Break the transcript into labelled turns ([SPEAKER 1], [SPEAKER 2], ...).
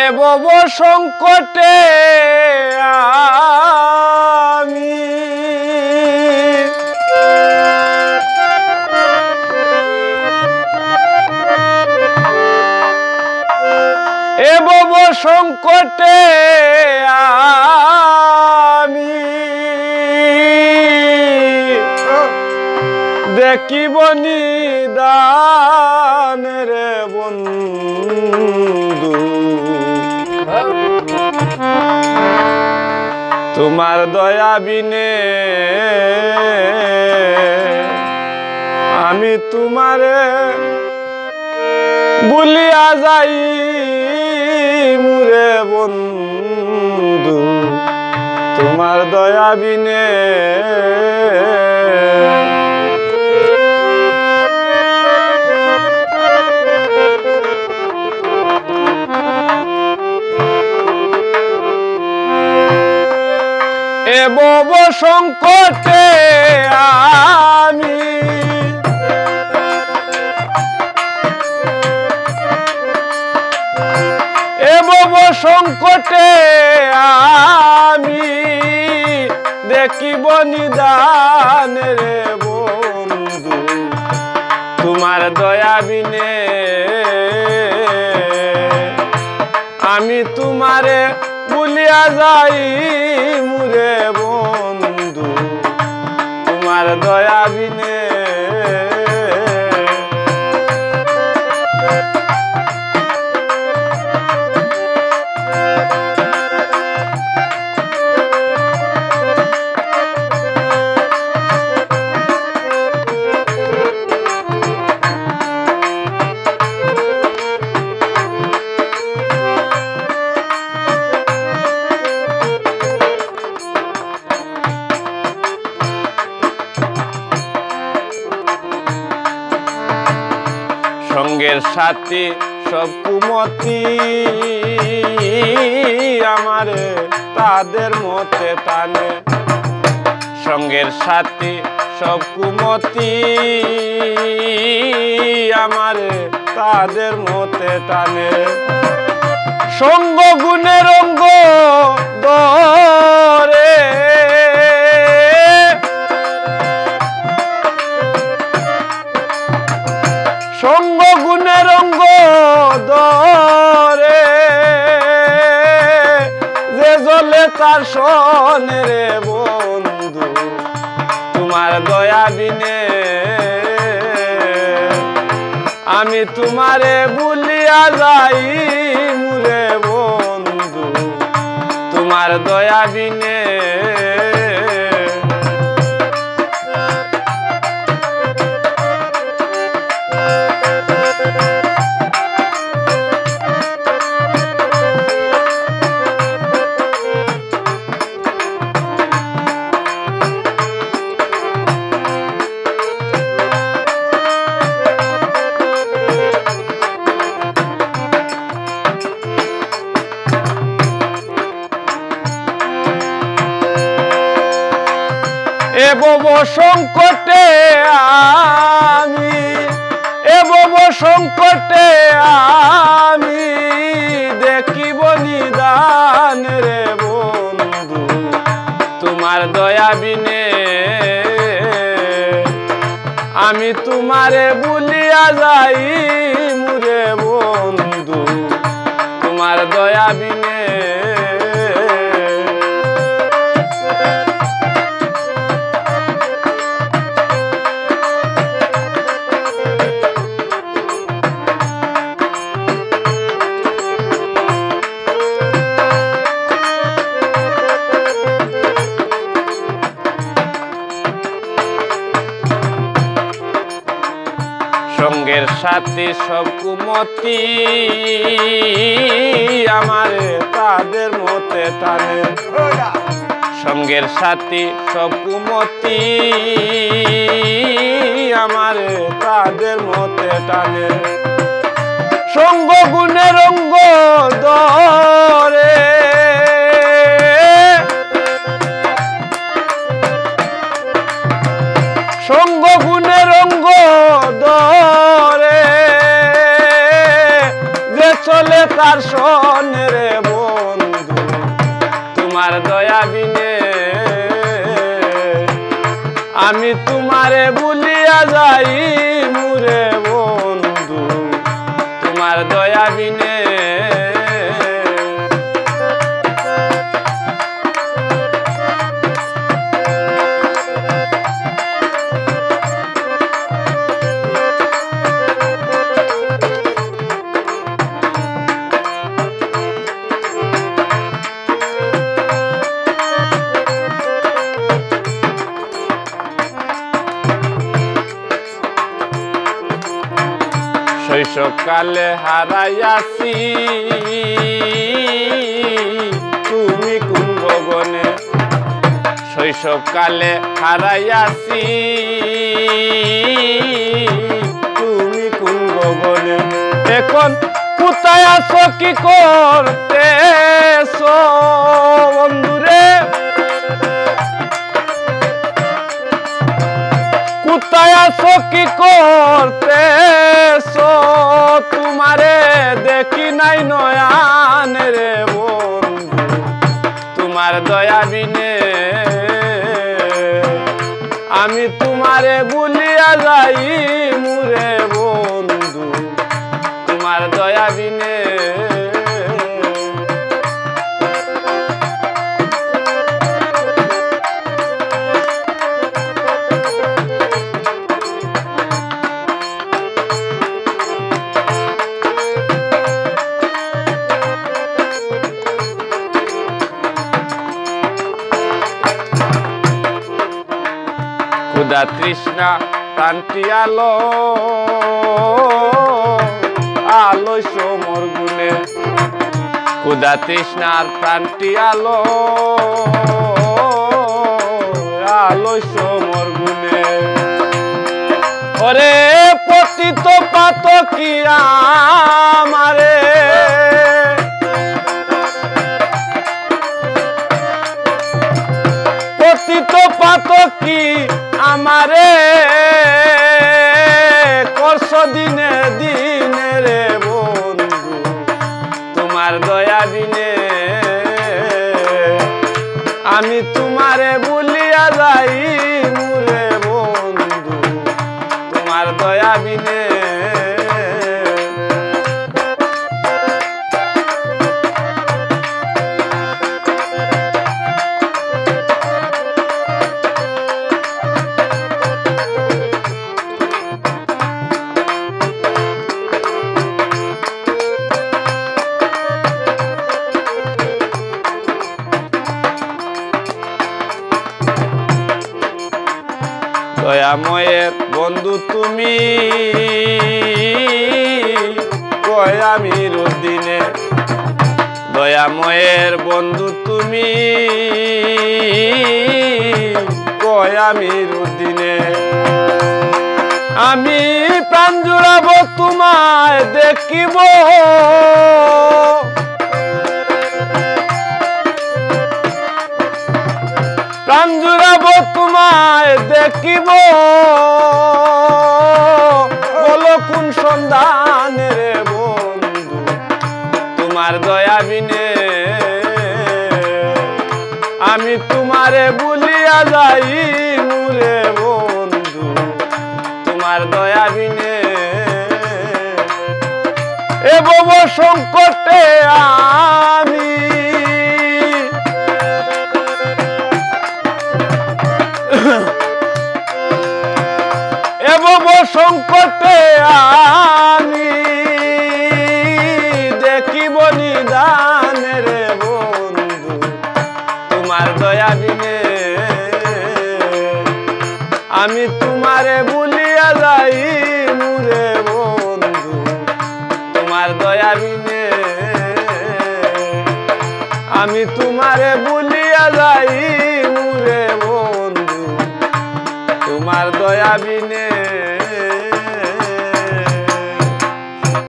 [SPEAKER 1] এ ভব সংকটে আমি এ ভব সংকটে আমি দেখিব নিদান রে বন্ধু তোমার দয়া বিনে আমি তোমারে ভুলিয়া যাই মুরে বন্ধু তোমার দয়া বিনে এ ভব সংকটে আমি এ ভব সংকটে আমি দেখিব নিদান রে বন্ধু তোমার দয়া বিনে আমি তোমারে ভুলিয়া যাই মুরে বন্ধু তোমার দয়া বিনে সঙ্গের সাথী সব কুমতি আমারে তাদের মতে টানে সঙ্গের সাথী সব কুমতি আমারে তাদের মতে টানে সঙ্গ গুণের অঙ্গ দরে সঙ্গ গুণের অঙ্গ দরে যে জ্বলে তার সনে রে বন্ধু তোমার দয়া বিনে আমি তোমারে ভুলিয়া যাই মুরে বন্ধু তোমার দয়া বিনে এ ভব সংকটে আমি এ ভব সংকটে আমি দেখিব নিদান রে বন্ধু তোমার দয়া বিনে আমি তোমারে ভুলিয়া যাই মুরে বন্ধু তোমার দয়া বিনে সঙ্গের সাথী সব কুমতি আমারে তাদের মতে টানে সঙ্গের সাথী সব কুমতি আমারে তাদের মতে টানে সঙ্গ গুণের অঙ্গ দরে সঙ্গ গুণের অঙ্গ দরে যে চলে তার সনে রে তোমারে ভুলিয়া যাই মুরে বন্ধু তোমার দয়া বিনে শৈশবকালে হারাইয়াছি তুমি কোন গগনে শৈশবকালে হারাইয়াছি তুমি কোন গগনে এখন কোথায় আছো কি করতেছো বন্ধুরে কোথায় আছো কি করতেছো তোমারে দেখি নাই নয়ান রে বন্ধু তোমার দয়া বিনে আমি তোমারে ভুলিয়া যাই মুরে বন্ধু তোমার দয়া বিনে ক্ষুধা তৃষ্ণা প্রান্তি আলো আলোয় সমর গুণে ক্ষুধা তৃষ্ণার প্রান্তি আলো আলোয় সমর গুণে ওরে পতিত পাতকী আমারে পতিত পাতকী আমারে করছ দিনে দিনে রে বন্ধু তোমার দয়া বিনে আমি তোমারে ভুলিয়া যাই মুরে বন্ধু তোমার দয়া বিনে দয়াময়ের বন্ধু তুমি কয় আমি রোদিনে দয়াময়ের বন্ধু তুমি কয় আমি রোদিনে আমি প্রাণ জুড়াবো তোমায় দেখিব প্রাণ জুড়াবো তোমায় দেখিব বলো কোন সন্ধান রে বন্ধু তোমার দয়া বিনে আমি তোমারে ভুলিয়া যাই মুরে বন্ধু তোমার দয়া বিনে এ বব সংকটে আমি এবব সংকটে আমি দেখিব নিদান রে বন্ধু তোমার দয়া বিনে আমি তোমারে ভুলিয়া যাই মুরে বন্ধু তোমার দয়া বিনে আমি তোমারে ভুলিয়া যাই মুরে বন্ধু তোমার দয়া বিনে